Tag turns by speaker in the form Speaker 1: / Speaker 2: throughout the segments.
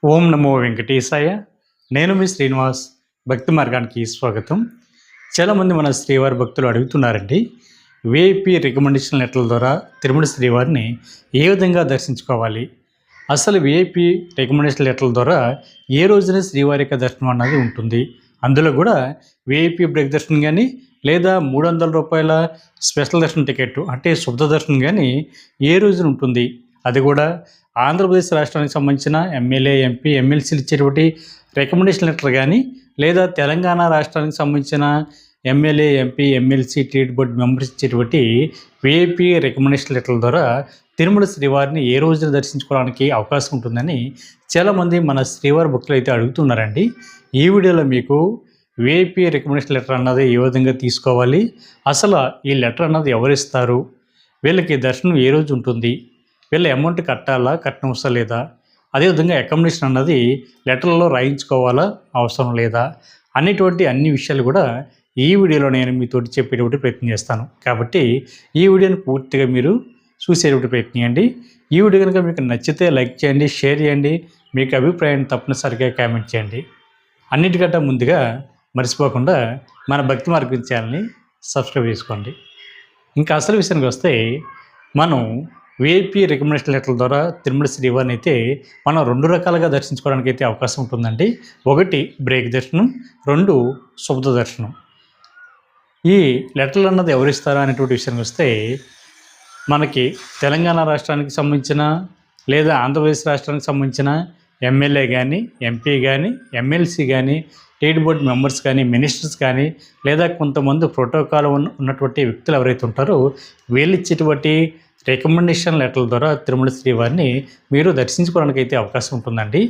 Speaker 1: ఓం నమో వెంకటేశాయ. నేను మీ శ్రీనివాస్. భక్తి మార్గానికి స్వాగతం. చాలామంది మన శ్రీవారి భక్తులు అడుగుతున్నారండి, విఐపి రికమెండేషన్ లెటర్ల ద్వారా తిరుమల శ్రీవారిని ఏ విధంగా దర్శించుకోవాలి, అసలు విఐపి రికమెండేషన్ లెటర్ల ద్వారా ఏ రోజున శ్రీవారి యొక్క దర్శనం అన్నది ఉంటుంది, అందులో కూడా విఐపి బ్రేక్ దర్శనం కానీ లేదా రూ. 300 స్పెషల్ దర్శనం టికెట్ అంటే శుద్ధ దర్శనం కానీ ఏ రోజున ఉంటుంది, అది కూడా ఆంధ్రప్రదేశ్ రాష్ట్రానికి సంబంధించిన ఎమ్మెల్యే, ఎంపీ, ఎమ్మెల్సీలు ఇచ్చేటువంటి రికమెండేషన్ లెటర్ కానీ లేదా తెలంగాణ రాష్ట్రానికి సంబంధించిన MLA, MP, MLC, TD board members ఇచ్చేటువంటి విఐపి రికమెండేషన్ లెటర్ల ద్వారా తిరుమల శ్రీవారిని ఏ రోజున దర్శించుకోవడానికి అవకాశం ఉంటుందని చాలామంది మన శ్రీవారి భక్తులు అయితే అడుగుతున్నారండి. ఈ వీడియోలో మీకు విఐపి రికమెండేషన్ లెటర్ అన్నది ఏ విధంగా తీసుకోవాలి, అసలు ఈ లెటర్ అన్నది ఎవరిస్తారు, వీళ్ళకి దర్శనం ఏ రోజు ఉంటుంది, వీళ్ళ అమౌంట్ కట్టాలా, కట్టనవసరం లేదా, అదేవిధంగా అకామిడేషన్ అన్నది లెటర్లో రాయించుకోవాలా, అవసరం లేదా అనేటువంటి అన్ని విషయాలు కూడా ఈ వీడియోలో నేను మీతోటి చెప్పేటువంటి ప్రయత్నం చేస్తాను. కాబట్టి ఈ వీడియోని పూర్తిగా మీరు చూసేటువంటి ప్రయత్నం చేయండి. ఈ వీడియో కనుక మీకు నచ్చితే లైక్ చేయండి, షేర్ చేయండి, మీకు అభిప్రాయాన్ని తప్పనిసరిగా కామెంట్ చేయండి. అన్నిటికంటే ముందుగా మర్చిపోకుండా మన భక్తి మార్గం ఛానల్ని సబ్స్క్రైబ్ చేసుకోండి. ఇంకా అసలు విషయానికి వస్తే, మనం విఐపి రికమెండేషన్ లెటర్ల ద్వారా తిరుమల శ్రీవారిని అయితే మనం 2 రకాలుగా దర్శించుకోవడానికి అయితే అవకాశం ఉంటుందండి. ఒకటి బ్రేక్ దర్శనం, 2 శుభ దర్శనం. ఈ లెటర్లు అన్నది ఎవరిస్తారా అనేటువంటి విషయానికి వస్తే, మనకి తెలంగాణ రాష్ట్రానికి సంబంధించిన లేదా ఆంధ్రప్రదేశ్ రాష్ట్రానికి సంబంధించిన ఎమ్మెల్యే కానీ, ఎంపీ కానీ, ఎమ్మెల్సీ కానీ, టీడీ బోర్డు మెంబర్స్ కానీ, మినిస్టర్స్ కానీ, లేదా కొంతమంది ప్రోటోకాల్ ఉన్నటువంటి వ్యక్తులు ఎవరైతే ఉంటారో వీళ్ళు ఇచ్చేటువంటి రికమెండేషన్ లెటర్ల ద్వారా తిరుమల శ్రీవారిని మీరు దర్శించుకోవడానికి అయితే అవకాశం ఉంటుందండి.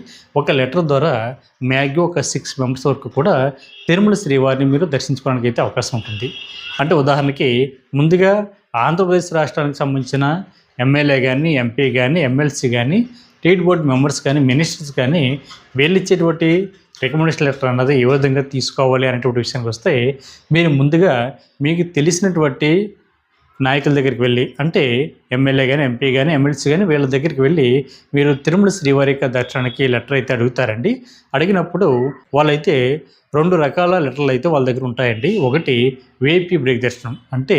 Speaker 1: ఒక లెటర్ ద్వారా మ్యాక్సిమం ఒక 6 మెంబర్స్ వరకు కూడా తిరుమల శ్రీవారిని మీరు దర్శించుకోవడానికి అయితే అవకాశం ఉంటుంది. అంటే ఉదాహరణకి ముందుగా ఆంధ్రప్రదేశ్ రాష్ట్రానికి సంబంధించిన ఎమ్మెల్యే కానీ, ఎంపీ కానీ, ఎమ్మెల్సీ కానీ, టీడీ బోర్డు మెంబర్స్ కానీ, మినిస్టర్స్ కానీ వీళ్ళు ఇచ్చేటువంటి రికమెండేషన్ లెటర్ అన్నది ఏ విధంగా తీసుకోవాలి అనేటువంటి విషయానికి వస్తే, మీరు ముందుగా మీకు తెలిసినటువంటి నాయకుల దగ్గరికి వెళ్ళి, అంటే ఎమ్మెల్యే కానీ, ఎంపీ కానీ, ఎమ్మెల్సీ కానీ వీళ్ళ దగ్గరికి వెళ్ళి మీరు తిరుమల శ్రీవారి యొక్క దర్శనానికి లెటర్ అయితే అడుగుతారండి. అడిగినప్పుడు వాళ్ళైతే 2 రకాల లెటర్లు అయితే వాళ్ళ దగ్గర ఉంటాయండి. ఒకటి విఐపి బ్రేక్ దర్శనం, అంటే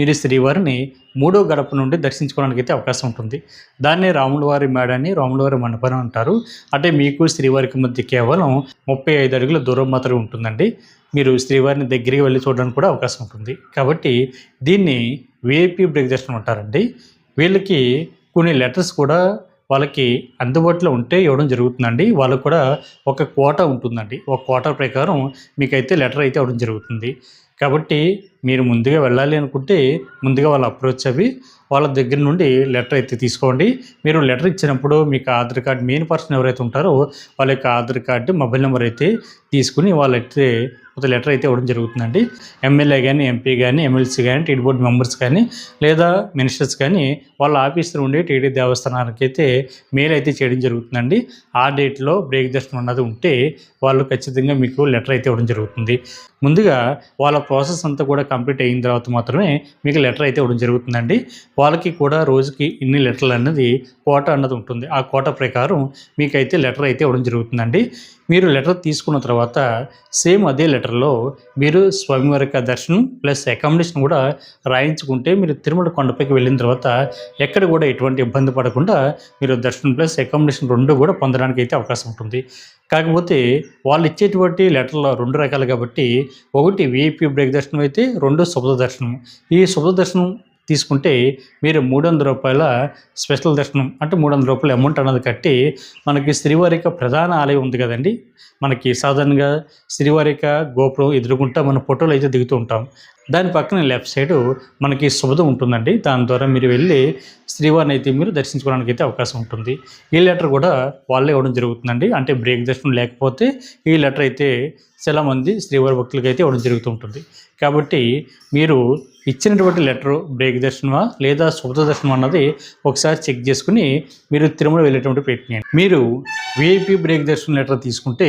Speaker 1: మీరు శ్రీవారిని 3వ గడప నుండి దర్శించుకోవడానికి అయితే అవకాశం ఉంటుంది. దాన్నే రాములవారి మేడ అని, రాములవారి మండపం అంటారు. అంటే మీకు శ్రీవారికి మధ్య కేవలం 35 అడుగుల దూరం మాత్రమే ఉంటుందండి. మీరు శ్రీవారిని దగ్గరికి వెళ్ళి చూడడానికి కూడా అవకాశం ఉంటుంది. కాబట్టి దీన్ని విఐపి బ్రేక్ దర్శనం అంటారండి. వీళ్ళకి కొన్ని లెటర్స్ కూడా వాళ్ళకి అందుబాటులో ఉంటే ఇవ్వడం జరుగుతుందండి. వాళ్ళకు కూడా ఒక కోటా ఉంటుందండి. ఒక కోటా ప్రకారం మీకైతే లెటర్ అయితే ఇవ్వడం జరుగుతుంది. కాబట్టి మీరు ముందుగా వెళ్ళాలి అనుకుంటే ముందుగా వాళ్ళు అప్రోచ్ అవి వాళ్ళ దగ్గర నుండి లెటర్ అయితే తీసుకోండి. మీరు లెటర్ ఇచ్చినప్పుడు మీకు ఆధార్ కార్డు, మెయిన్ పర్సన్ ఎవరైతే ఉంటారో వాళ్ళ యొక్క ఆధార్ కార్డు, మొబైల్ నెంబర్ అయితే తీసుకుని వాళ్ళైతే ఒక లెటర్ అయితే ఇవ్వడం జరుగుతుందండి. ఎమ్మెల్యే కానీ, ఎంపీ కానీ, ఎమ్మెల్సీ కానీ, టీడీ బోర్డు మెంబర్స్ కానీ లేదా మినిస్టర్స్ కానీ వాళ్ళ ఆఫీసులో ఉండే టీడీ దేవస్థానానికి అయితే మెయిల్ అయితే చేయడం జరుగుతుందండి. ఆ డేట్లో బ్రేక్ దర్శనం అన్నది ఉంటే వాళ్ళు ఖచ్చితంగా మీకు లెటర్ అయితే ఇవ్వడం జరుగుతుంది. ముందుగా వాళ్ళ ప్రాసెస్ అంతా కూడా కంప్లీట్ అయిన తర్వాత మాత్రమే మీకు లెటర్ అయితే ఇవ్వడం జరుగుతుందండి. వాళ్ళకి కూడా రోజుకి ఇన్ని లెటర్లు అన్నది కోటా అన్నది ఉంటుంది. ఆ కోటా ప్రకారం మీకైతే లెటర్ అయితే ఇవ్వడం జరుగుతుందండి. మీరు లెటర్ తీసుకున్న తర్వాత సేమ్ అదే లెటర్లో మీరు స్వామివారి యొక్క దర్శనం ప్లస్ అకామిడేషన్ కూడా రాయించుకుంటే మీరు తిరుమల కొండపైకి వెళ్ళిన తర్వాత ఎక్కడ కూడా ఎటువంటి ఇబ్బంది పడకుండా మీరు దర్శనం ప్లస్ అకామిడేషన్ 2 కూడా పొందడానికి అయితే అవకాశం ఉంటుంది. కాకపోతే వాళ్ళు ఇచ్చేటువంటి లెటర్లో 2 రకాలు కాబట్టి, ఒకటి విఐపి బ్రేక్ దర్శనం అయితే, 2 శుభ దర్శనం. ఈ శుభ దర్శనం తీసుకుంటే మీరు రూ. 300 స్పెషల్ దర్శనం, అంటే రూ. 300 అమౌంట్ అన్నది కట్టి మనకి శ్రీవారి యొక్క ప్రధాన ఆలయం ఉంది కదండి. మనకి సాధారణంగా శ్రీవారి యొక్క గోపురం ఎదురుగుంటా మన ఫోటోలు అయితే దిగుతూ ఉంటాం. దాని పక్కన లెఫ్ట్ సైడు మనకి శుభదం ఉంటుందండి. దాని ద్వారా మీరు వెళ్ళి శ్రీవారిని అయితే మీరు దర్శించుకోవడానికి అయితే అవకాశం ఉంటుంది. ఈ లెటర్ కూడా వాళ్ళే ఇవ్వడం జరుగుతుందండి. అంటే బ్రేక్ దర్శనం లేకపోతే ఈ లెటర్ అయితే చాలామంది శ్రీవారి భక్తులకి అయితే ఇవ్వడం జరుగుతూ ఉంటుంది. కాబట్టి మీరు ఇచ్చినటువంటి లెటరు బ్రేక్ దర్శనమా లేదా శుభ దర్శనం అన్నది ఒకసారి చెక్ చేసుకుని మీరు తిరుమల వెళ్ళేటువంటి ప్రయత్నం. మీరు విఐపి బ్రేక్ దర్శనం లెటర్ తీసుకుంటే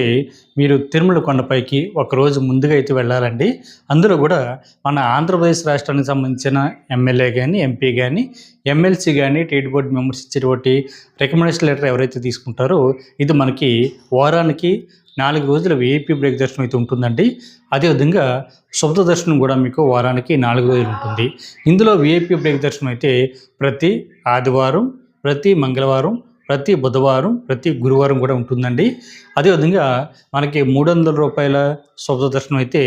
Speaker 1: మీరు తిరుమల కొండపైకి ఒకరోజు ముందుగా అయితే వెళ్ళాలండి. అందులో కూడా మన ఆంధ్రప్రదేశ్ రాష్ట్రానికి సంబంధించిన ఎమ్మెల్యే కానీ, ఎంపీ కానీ, ఎమ్మెల్సీ కానీ, టీటీ బోర్డు మెంబర్స్ ఇచ్చేటువంటి రికమెండేషన్ లెటర్ ఎవరైతే తీసుకుంటారో ఇది మనకి వారానికి 4 రోజుల విఐపి బ్రేక్ దర్శనం అయితే ఉంటుందండి. అదేవిధంగా శుభ దర్శనం కూడా మీకు వారానికి 4 రోజులు ఉంటుంది. ఇందులో విఐపి బ్రేక్ దర్శనం అయితే ప్రతి ఆదివారం, ప్రతి మంగళవారం, ప్రతి బుధవారం, ప్రతి గురువారం కూడా ఉంటుందండి. అదేవిధంగా మనకి 300 రూపాయల శుభ దర్శనం అయితే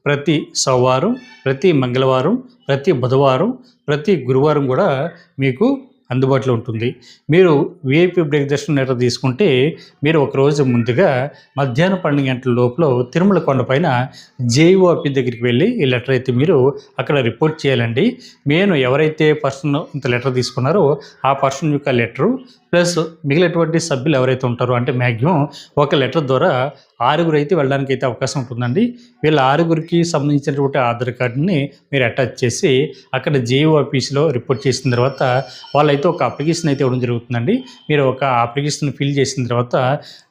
Speaker 1: ప్రతి సోమవారం, ప్రతి మంగళవారం, ప్రతి బుధవారం, ప్రతి గురువారం కూడా మీకు అందుబాటులో ఉంటుంది. మీరు విఐపి బ్రేక్ దర్శనం లెటర్ తీసుకుంటే మీరు ఒకరోజు ముందుగా మధ్యాహ్నం 12 గంటల లోపల తిరుమల కొండపైన జేఈఓపి దగ్గరికి వెళ్ళి ఈ లెటర్ అయితే మీరు అక్కడ రిపోర్ట్ చేయాలండి. నేను ఎవరైతే పర్సన్ ఇంత లెటర్ తీసుకున్నారో ఆ పర్సన్ యొక్క లెటరు ప్లస్ మిగిలినటువంటి సభ్యులు ఎవరైతే ఉంటారో అంటే మ్యాక్సిమం ఒక లెటర్ ద్వారా 6 అయితే వెళ్ళడానికి అయితే అవకాశం ఉంటుందండి. వీళ్ళ 6కి సంబంధించినటువంటి ఆధార్ కార్డుని మీరు అటాచ్ చేసి అక్కడ జేఈఓ ఆఫీస్లో రిపోర్ట్ చేసిన తర్వాత వాళ్ళైతే ఒక అప్లికేషన్ అయితే ఇవ్వడం జరుగుతుందండి. మీరు ఒక అప్లికేషన్ ఫిల్ చేసిన తర్వాత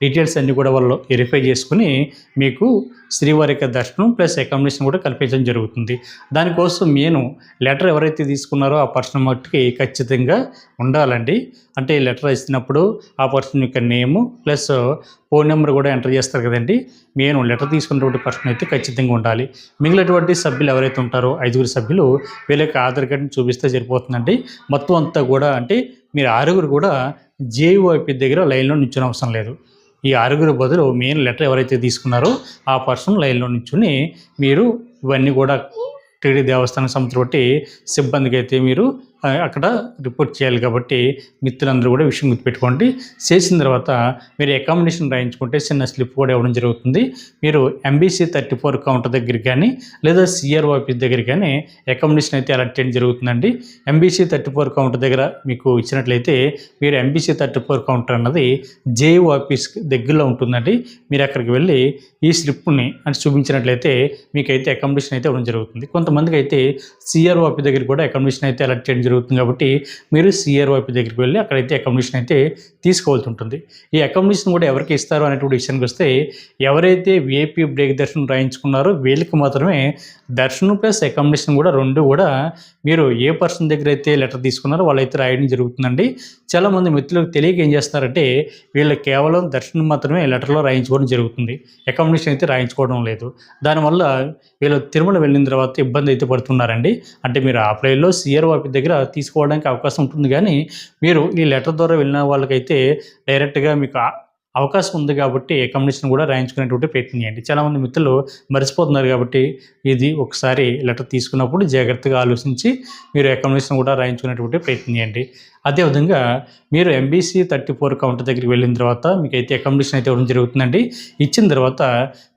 Speaker 1: డీటెయిల్స్ అన్నీ కూడా వాళ్ళు వెరిఫై చేసుకుని మీకు శ్రీవారి యొక్క దర్శనం ప్లస్ అకామిడేషన్ కూడా కల్పించడం జరుగుతుంది. దానికోసం నేను లెటర్ ఎవరైతే తీసుకున్నారో ఆ పర్సన్ మట్టుకి ఖచ్చితంగా ఉండాలండి. అంటే లెటర్ ఇచ్చినప్పుడు ఆ పర్సన్ యొక్క నేము ప్లస్ ఫోన్ నెంబర్ కూడా ఎంటర్ చేస్తారు కదండి. నేను లెటర్ తీసుకున్నటువంటి పర్సన్ అయితే ఖచ్చితంగా ఉండాలి. మిగిలినటువంటి సభ్యులు ఎవరైతే ఉంటారో 5 సభ్యులు వీళ్ళకి ఆధార్ కార్డుని చూపిస్తే సరిపోతుందండి. మొత్తం అంతా కూడా అంటే మీరు 6 కూడా జేఈఓపి దగ్గర లైన్లో నిల్చొని అవసరం లేదు. ఈ 6 బదులు మెయిన్ లెటర్ ఎవరైతే తీసుకున్నారో ఆ పర్సన్ లైన్లో నిల్చుని మీరు ఇవన్నీ కూడా టీటీ దేవస్థానం సంస్థ బట్టి సిబ్బందికి అయితే మీరు అక్కడ రిపోర్ట్ చేయాలి. కాబట్టి మిత్రులందరూ కూడా విషయం గుర్తుపెట్టుకోండి. చేసిన తర్వాత మీరు అకామిడేషన్ రాయించుకుంటే చిన్న స్లిప్ కూడా ఇవ్వడం జరుగుతుంది. మీరు ఎంబీసీ 34 కౌంటర్ దగ్గర కానీ లేదా సిఆర్ఓ ఆఫీస్ దగ్గర కానీ అకామిడేషన్ అయితే అలాట్ చేయడం జరుగుతుందండి. ఎంబీసీ 34 కౌంటర్ దగ్గర మీకు ఇచ్చినట్లయితే మీరు ఎంబీసీ 34 కౌంటర్ అన్నది జేఈఓ ఆఫీస్ దగ్గరలో ఉంటుందండి. మీరు అక్కడికి వెళ్ళి ఈ స్లిప్ని అని చూపించినట్లయితే మీకైతే అకామిడేషన్ అయితే ఇవ్వడం జరుగుతుంది. కొంతమందికి అయితే సిఆర్ఓ ఆఫీస్ దగ్గర కూడా అకామిడేషన్ అయితే అలాట్ చేయడం జరుగుతుంది. కాబట్టి మీరు సిఆర్ఓపి దగ్గరికి వెళ్ళి అక్కడైతే అకామిడేషన్ అయితే తీసుకోవాల్సి ఉంటుంది. ఈ అకామిడేషన్ కూడా ఎవరికి ఇస్తారు అనేటువంటి విషయానికి వస్తే ఎవరైతే విఐపి బ్రేక్ దర్శనం రాయించుకున్నారో వీళ్ళకి మాత్రమే దర్శనం ప్లస్ అకామిడేషన్ కూడా 2 కూడా మీరు ఏ పర్సన్ దగ్గర అయితే లెటర్ తీసుకున్నారో వాళ్ళైతే రాయడం జరుగుతుందండి. చాలామంది మిత్రులకు తెలియక ఏం చేస్తున్నారంటే వీళ్ళు కేవలం దర్శనం మాత్రమే లెటర్లో రాయించుకోవడం జరుగుతుంది. అకామిడేషన్ అయితే రాయించుకోవడం లేదు. దానివల్ల వీళ్ళు తిరుమల వెళ్ళిన తర్వాత ఇబ్బంది అయితే పడుతున్నారండి. అంటే మీరు ఆఫ్లైన్లో సిఆర్ఓ ఆఫీస్ దగ్గర తీసుకోవడానికి అవకాశం ఉంటుంది. కానీ మీరు ఈ లెటర్ ద్వారా వెళ్ళిన వాళ్ళకైతే డైరెక్ట్గా మీకు అవకాశం ఉంది కాబట్టి అకామిడేషన్ కూడా రాయించుకునేటువంటి ప్రయత్నం చేయండి. చాలామంది మిత్రులు మర్చిపోతున్నారు. కాబట్టి ఇది ఒకసారి లెటర్ తీసుకున్నప్పుడు జాగ్రత్తగా ఆలోచించి మీరు అకామిడేషన్ కూడా రాయించుకునేటువంటి ప్రయత్నం చేయండి. అదేవిధంగా మీరు ఎంబీసీ 34 కౌంటర్ దగ్గరికి వెళ్ళిన తర్వాత మీకైతే అకామిడేషన్ అయితే ఇవ్వడం జరుగుతుందండి. ఇచ్చిన తర్వాత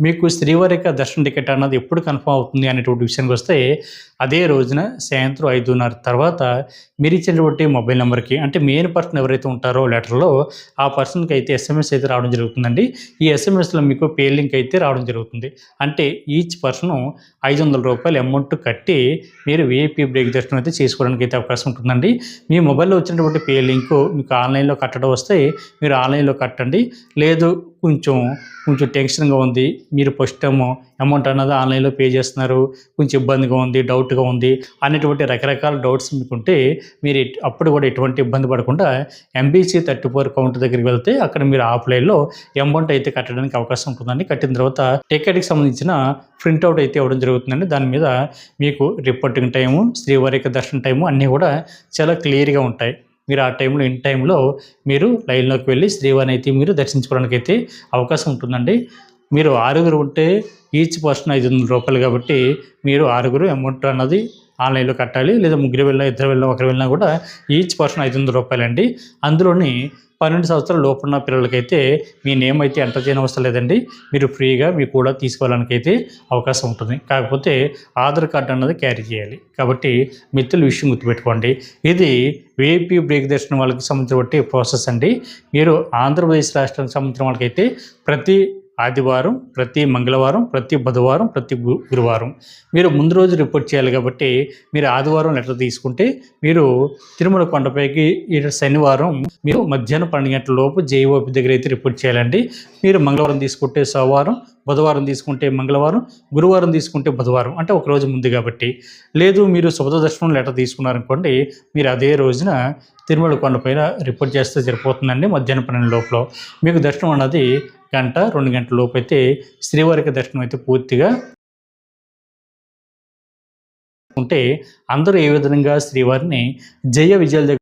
Speaker 1: మీకు శ్రీవారి యొక్క దర్శన టికెట్ అన్నది ఎప్పుడు కన్ఫర్మ్ అవుతుంది అనేటువంటి విషయానికి వస్తే అదే రోజున సాయంత్రం 5:30 తర్వాత మీరు ఇచ్చినటువంటి మొబైల్ నెంబర్కి అంటే మెయిన్ పర్సన్ ఎవరైతే ఉంటారో లెటర్లో ఆ పర్సన్కి అయితే ఎస్ఎంఎస్ అయితే రావడం జరుగుతుందండి. ఈ ఎస్ఎంఎస్లో మీకు పే లింక్ అయితే రావడం జరుగుతుంది. అంటే ఈచ్ పర్సన్ 500 రూపాయలు అమౌంట్ కట్టి మీరు విఐపి బ్రేక్ దర్శనం అయితే చేసుకోవడానికి అయితే అవకాశం ఉంటుందండి. మీ మొబైల్లో వచ్చినటువంటి పే లింక్ మీకు ఆన్లైన్లో కట్టడం వస్తే మీరు ఆన్లైన్లో కట్టండి. లేదు కొంచెం టెన్షన్గా ఉంది, మీరు ఫస్ట్ టైం అమౌంట్ అన్నది ఆన్లైన్లో పే చేస్తున్నారు, కొంచెం ఇబ్బందిగా ఉంది, డౌట్గా ఉంది అనేటువంటి రకరకాల డౌట్స్ మీకుంటే మీరు అప్పుడు కూడా ఎటువంటి ఇబ్బంది పడకుండా ఎంబీసీ 34 కౌంటర్ దగ్గరికి వెళ్తే అక్కడ మీరు ఆఫ్లైన్లో అమౌంట్ అయితే కట్టడానికి అవకాశం ఉంటుందండి. కట్టిన తర్వాత టికెట్కి సంబంధించిన ప్రింట్అవుట్ అయితే ఇవ్వడం జరుగుతుందండి. దాని మీద మీకు రిపోర్టింగ్ టైము, శ్రీవారి యొక్క దర్శన టైము అన్నీ కూడా చాలా క్లియర్గా ఉంటాయి. మీరు ఆ టైంలో ఇన్ టైంలో మీరు లైన్లోకి వెళ్ళి శ్రీవారిని అయితే మీరు దర్శించుకోవడానికి అయితే అవకాశం ఉంటుందండి. మీరు 6 ఉంటే ఈచ్ పర్సన్ 500 రూపాయలు కాబట్టి మీరు 6 అమౌంట్ అన్నది ఆన్లైన్లో కట్టాలి. లేదా 3 వెళ్ళినా 2 వెళ్ళినా 1 వెళ్ళినా కూడా ఈచ్ పర్సన్ 500 రూపాయలండి. అందులోని 12 సంవత్సరాల లోపున్న పిల్లలకైతే మీ నేమ్ అయితే ఎంటర్ చేయని అవసరం లేదండి. మీరు ఫ్రీగా మీకు కూడా తీసుకోవడానికి అయితే అవకాశం ఉంటుంది. కాకపోతే ఆధార్ కార్డు అన్నది క్యారీ చేయాలి. కాబట్టి మిత్రులు విషయం గుర్తుపెట్టుకోండి. ఇది విఐపి బ్రేక్ దర్శనం వాళ్ళకి సంబంధించిన ప్రాసెస్ అండి. మీరు ఆంధ్రప్రదేశ్ రాష్ట్రానికి సంబంధించిన వాళ్ళకైతే ప్రతి ఆదివారం, ప్రతి మంగళవారం, ప్రతి బుధవారం, ప్రతి గురువారం మీరు ముందు రోజు రిపోర్ట్ చేయాలి. కాబట్టి మీరు ఆదివారం లెటర్ తీసుకుంటే మీరు తిరుమల కొండపైకి ఈ శనివారం మీరు మధ్యాహ్నం 12 గంటల లోపు జేఈఓపి దగ్గర అయితే రిపోర్ట్ చేయాలండి. మీరు మంగళవారం తీసుకుంటే సోమవారం, బుధవారం తీసుకుంటే మంగళవారం, గురువారం తీసుకుంటే బుధవారం, అంటే ఒక రోజు ముందు కాబట్టి. లేదు మీరు శుభ దర్శనం లెటర్ తీసుకున్నారనుకోండి, మీరు అదే రోజున తిరుమల కొండపైన రిపోర్ట్ చేస్తే సరిపోతుందండి. మధ్యాహ్నం 12 లోపల మీకు దర్శనం అన్నది 1-2 గంటల లోపు అయితే శ్రీవారికి దర్శనం అయితే పూర్తిగా ఉంటే అందరూ ఏ విధంగా శ్రీవారిని జయ విజయాల దగ్గర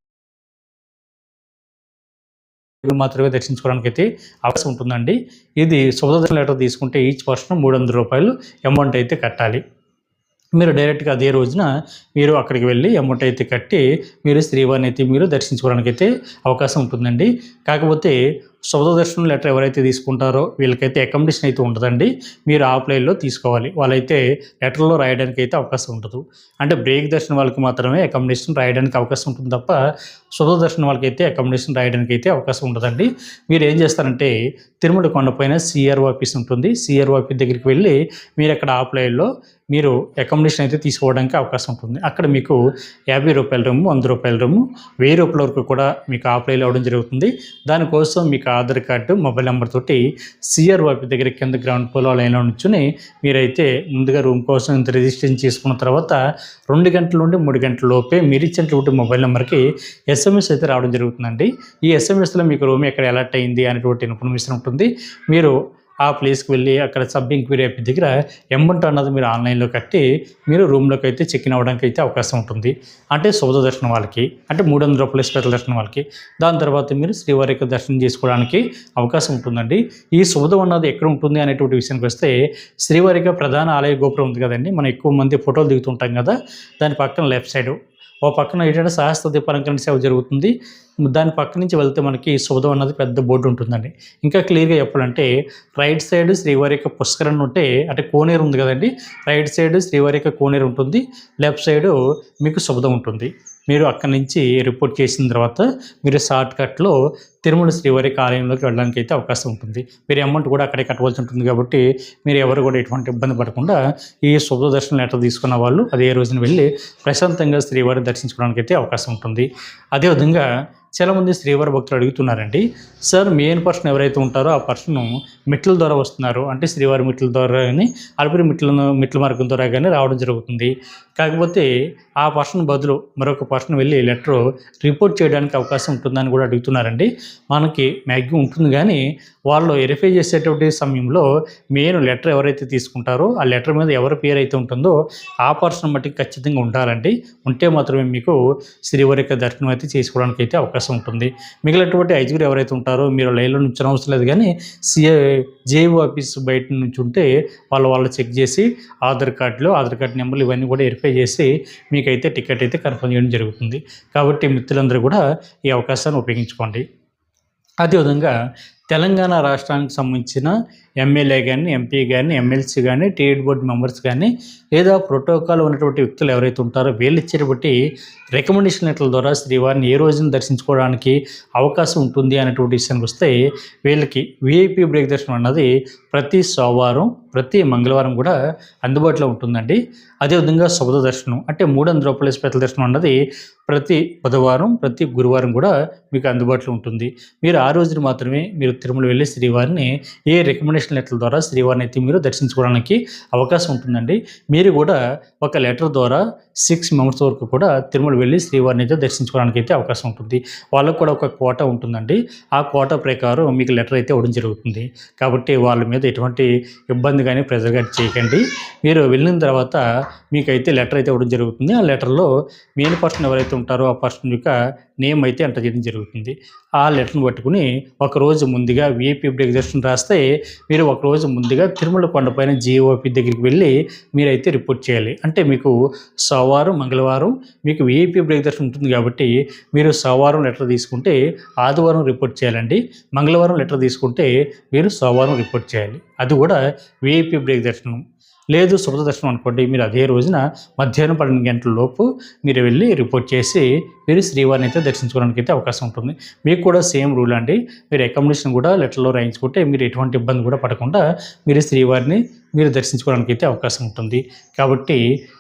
Speaker 1: మాత్రమే దర్శించుకోవడానికి అయితే అవకాశం ఉంటుందండి. ఇది శుభదర్శన లెటర్ తీసుకుంటే ఈచ్ పర్సన్ 300 రూపాయలు అమౌంట్ అయితే కట్టాలి. మీరు డైరెక్ట్గా అదే రోజున మీరు అక్కడికి వెళ్ళి అమౌంట్ అయితే కట్టి మీరు శ్రీవారిని అయితే మీరు దర్శించుకోవడానికి అయితే అవకాశం ఉంటుందండి. కాకపోతే శుభ దర్శనం లెటర్ ఎవరైతే తీసుకుంటారో వీళ్ళకైతే అకామిడేషన్ అయితే ఉండదండి. మీరు ఆఫ్లైన్లో తీసుకోవాలి. వాళ్ళైతే లెటర్లో రాయడానికి అయితే అవకాశం ఉండదు. అంటే బ్రేక్ దర్శనం వాళ్ళకి మాత్రమే అకామిడేషన్ రాయడానికి అవకాశం ఉంటుంది తప్ప శుభ దర్శనం వాళ్ళకైతే అకామిడేషన్ రాయడానికి అయితే అవకాశం ఉండదండి. మీరు ఏం చేస్తారంటే తిరుమల కొండపైన సిఆర్ఓ ఆఫీస్ ఉంటుంది. సిఆర్ఓ ఆఫీస్ దగ్గరికి వెళ్ళి మీరు అక్కడ ఆఫ్లైన్లో మీరు అకామిడేషన్ అయితే తీసుకోవడానికి అవకాశం ఉంటుంది. అక్కడ మీకు 50 రూపాయల రూము, 100 రూపాయల రూము, 1000 రూపాయల వరకు కూడా మీకు ఆఫ్లైన్లో అవ్వడం జరుగుతుంది. దానికోసం మీకు ఆధార్ కార్డు, మొబైల్ నెంబర్ తోటి సిఆర్ఓ ఆఫీస్ దగ్గర కింద గ్రౌండ్ ఫ్లోర్ లైన్లో నుంచుని మీరైతే ముందుగా రూమ్ కోసం ఇంత రిజిస్ట్రేషన్ చేసుకున్న తర్వాత 2 గంటల నుండి 3 గంటల లోపే మీరు ఇచ్చినటువంటి మొబైల్ నెంబర్కి ఎస్ఎంఎస్ అయితే రావడం జరుగుతుందండి. ఈ ఎస్ఎంఎస్లో మీకు రూమ్ ఎక్కడ అలర్ట్ అయింది అనేటువంటి ఇన్ఫర్మేషన్ ఉంటుంది. మీరు ఆ ప్లేస్కి వెళ్ళి అక్కడ సబ్ ఎంక్వైరీ యాప్ దగ్గర అమౌంట్ అన్నది మీరు ఆన్లైన్లో కట్టి మీరు రూమ్లోకి అయితే చెక్ ఇన్ అవ్వడానికి అయితే అవకాశం ఉంటుంది. అంటే శుభ దర్శనం వాళ్ళకి, అంటే 300 రూపాయల స్పెషల్ దర్శనం వాళ్ళకి. దాని తర్వాత మీరు శ్రీవారి యొక్క దర్శనం చేసుకోవడానికి అవకాశం ఉంటుందండి. ఈ శుభదం అన్నది ఎక్కడ ఉంటుంది అనేటువంటి విషయానికి వస్తే శ్రీవారి యొక్క ప్రధాన ఆలయ గోపురం ఉంది కదండి, మనం ఎక్కువ మంది ఫోటోలు దిగుతుంటాం కదా, దాని పక్కన లెఫ్ట్ సైడ్ ఓ పక్కన ఏంటంటే సహస్ర దీపాలంకరణ సేవ జరుగుతుంది. దాని పక్క నుంచి వెళ్తే మనకి శుభదం అన్నది పెద్ద బోర్డు ఉంటుందండి. ఇంకా క్లియర్గా చెప్పాలంటే రైట్ సైడ్ శ్రీవారి యొక్క పుష్కరణ ఉంటే, అంటే కోనేరు ఉంది కదండి, రైట్ సైడ్ శ్రీవారి యొక్క కోనేరు ఉంటుంది, లెఫ్ట్ సైడ్ మీకు శుభదం ఉంటుంది. మీరు అక్కడి నుంచి రిపోర్ట్ చేసిన తర్వాత మీరు షార్ట్ కట్లో తిరుమల శ్రీవారి ఆలయంలోకి వెళ్ళడానికి అయితే అవకాశం ఉంటుంది. మీరు అమౌంట్ కూడా అక్కడే కట్టవలసి ఉంటుంది. కాబట్టి మీరు ఎవరు కూడా ఎటువంటి ఇబ్బంది పడకుండా ఈ శుభ దర్శనం లెటర్ తీసుకున్న వాళ్ళు అదే రోజున వెళ్ళి ప్రశాంతంగా శ్రీవారిని దర్శించుకోవడానికి అయితే అవకాశం ఉంటుంది. అదేవిధంగా చాలామంది శ్రీవారి భక్తులు అడుగుతున్నారండి, సార్ మెయిన్ పర్సన్ ఎవరైతే ఉంటారో ఆ పర్సన్ మెట్ల ద్వారా వస్తున్నారు, అంటే శ్రీవారి మెట్ల ద్వారా కానీ అలిపిరి మెట్ల మార్గం ద్వారా కానీ రావడం జరుగుతుంది. కాకపోతే ఆ పర్సన్ బదులు మరొక పర్సన్ వెళ్ళి లెటర్ రిపోర్ట్ చేయడానికి అవకాశం ఉంటుందని కూడా అడుగుతున్నారండి. మనకి మ్యాక్సిమం ఉంటుంది, కానీ వాళ్ళు వెరిఫై చేసేటువంటి సమయంలో మెయిన్ లెటర్ ఎవరైతే తీసుకుంటారో ఆ లెటర్ మీద ఎవరి పేరు అయితే ఉంటుందో ఆ పర్సన్ బట్టి ఖచ్చితంగా ఉండాలండి. ఉంటే మాత్రమే మీకు శ్రీవారి యొక్క దర్శనం అయితే చేసుకోవడానికి అయితే అవకాశం ఉంటుంది. మిగిలినటువంటి 5 ఎవరైతే ఉంటారో మీరు లైన్లో నుంచి అవసరం లేదు, కానీ జేఈఓ ఆఫీస్ బయట నుంచి ఉంటే వాళ్ళు చెక్ చేసి ఆధార్ కార్డు నెంబర్లు ఇవన్నీ కూడా వెరిఫై చేసి మీకైతే టికెట్ అయితే కన్ఫర్మ్ చేయడం జరుగుతుంది. కాబట్టి మిత్రులందరూ కూడా ఈ అవకాశాన్ని ఉపయోగించుకోండి. అదేవిధంగా తెలంగాణ రాష్ట్రానికి సంబంధించిన ఎమ్మెల్యే కానీ, ఎంపీ కానీ, ఎమ్మెల్సీ కానీ, టీడీ బోర్డు మెంబర్స్ కానీ, లేదా ప్రోటోకాల్ ఉన్నటువంటి వ్యక్తులు ఎవరైతే ఉంటారో వీళ్ళు ఇచ్చేటువంటి రికమెండేషన్ లెటర్ల ద్వారా శ్రీవారిని ఏ రోజున దర్శించుకోవడానికి అవకాశం ఉంటుంది అనేటువంటి విషయానికి వస్తే వీళ్ళకి విఐపి బ్రేక్ దర్శనం అన్నది ప్రతి సోమవారం, ప్రతి మంగళవారం కూడా అందుబాటులో ఉంటుందండి. అదేవిధంగా శుభ దర్శనం అంటే 300 రూపాయల స్పెషల్ దర్శనం అన్నది ప్రతి బుధవారం, ప్రతి గురువారం కూడా మీకు అందుబాటులో ఉంటుంది. మీరు ఆ రోజున మాత్రమే మీరు తిరుమల వెళ్ళి శ్రీవారిని ఏ రికమెండేషన్ లెటర్ల ద్వారా శ్రీవారిని అయితే మీరు దర్శించుకోవడానికి అవకాశం ఉంటుందండి. మీరు కూడా ఒక లెటర్ ద్వారా 6 మెంబర్స్ వరకు కూడా తిరుమల వెళ్ళి శ్రీవారిని అయితే దర్శించుకోవడానికి అయితే అవకాశం ఉంటుంది. వాళ్ళకు కూడా ఒక కోటా ఉంటుందండి. ఆ కోటా ప్రకారం మీకు లెటర్ అయితే ఇవ్వడం జరుగుతుంది. కాబట్టి వాళ్ళ మీద ఎటువంటి ఇబ్బంది కానీ ప్రెజర్ కానీ చేయకండి. మీరు వెళ్ళిన తర్వాత మీకైతే లెటర్ అయితే ఇవ్వడం జరుగుతుంది. ఆ లెటర్లో మెయిన్ పర్సన్ ఎవరైతే ఉంటారో ఆ పర్సన్ యొక్క నేమ్ అయితే ఎంటర్ చేయడం జరుగుతుంది. ఆ లెటర్ని పట్టుకుని ఒకరోజు ముందుగా విఐపి బ్రేక్ దర్శనం రాస్తే మీరు ఒకరోజు ముందుగా తిరుమల కొండపైన జీఓపి దగ్గరికి వెళ్ళి మీరైతే రిపోర్ట్ చేయాలి. అంటే మీకు సోమవారం, మంగళవారం మీకు విఐపి బ్రేక్ దర్శనం ఉంటుంది. కాబట్టి మీరు సోమవారం లెటర్ తీసుకుంటే ఆదివారం రిపోర్ట్ చేయాలండి. మంగళవారం లెటర్ తీసుకుంటే మీరు సోమవారం రిపోర్ట్ చేయాలి. అది కూడా విఐపి బ్రేక్ దర్శనం. లేదు శుభ దర్శనం అనుకోండి, మీరు అదే రోజున మధ్యాహ్నం 12 గంటల లోపు మీరు వెళ్ళి రిపోర్ట్ చేసి మీరు శ్రీవారిని అయితే దర్శించుకోవడానికి అయితే అవకాశం ఉంటుంది. మీకు కూడా సేమ్ రూల్ అండి. మీరు అకామిడేషన్ కూడా లెటర్లో రాయించుకుంటే మీరు ఎటువంటి ఇబ్బంది కూడా పడకుండా మీరు శ్రీవారిని మీరు దర్శించుకోవడానికి అయితే అవకాశం ఉంటుంది. కాబట్టి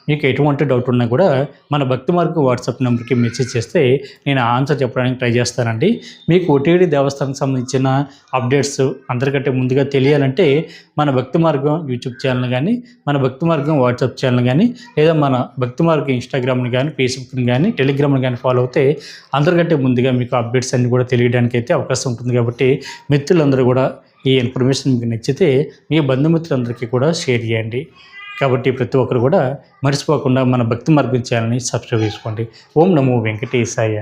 Speaker 1: మీకు ఎటువంటి డౌట్ ఉన్నా కూడా మన భక్తి మార్గం వాట్సాప్ నెంబర్కి మెసేజ్ చేస్తే నేను ఆన్సర్ చెప్పడానికి ట్రై చేస్తానండి. మీకు OTD దేవస్థానానికి సంబంధించిన అప్డేట్స్ అందరికంటే ముందుగా తెలియాలంటే మన భక్తి మార్గం యూట్యూబ్ ఛానల్ కానీ, మన భక్తి మార్గం వాట్సాప్ ఛానల్ కానీ, లేదా మన భక్తి మార్గం ఇన్స్టాగ్రామ్ని కానీ, ఫేస్బుక్ని కానీ, టెలిగ్రామ్ని కానీ ఫాలో అవుతే అందరికంటే ముందుగా మీకు అప్డేట్స్ అన్నీ కూడా తెలియడానికి అయితే అవకాశం ఉంటుంది. కాబట్టి మిత్రులందరూ కూడా ఈ ఇన్ఫర్మేషన్ మీకు నచ్చితే మీ బంధుమిత్రులందరికీ కూడా షేర్ చేయండి. కాబట్టి ప్రతి ఒక్కరు కూడా మర్చిపోకుండా మన భక్తి మార్గం ఛానల్ని సబ్స్క్రైబ్ చేసుకోండి. ఓం నమో వెంకటేశాయ.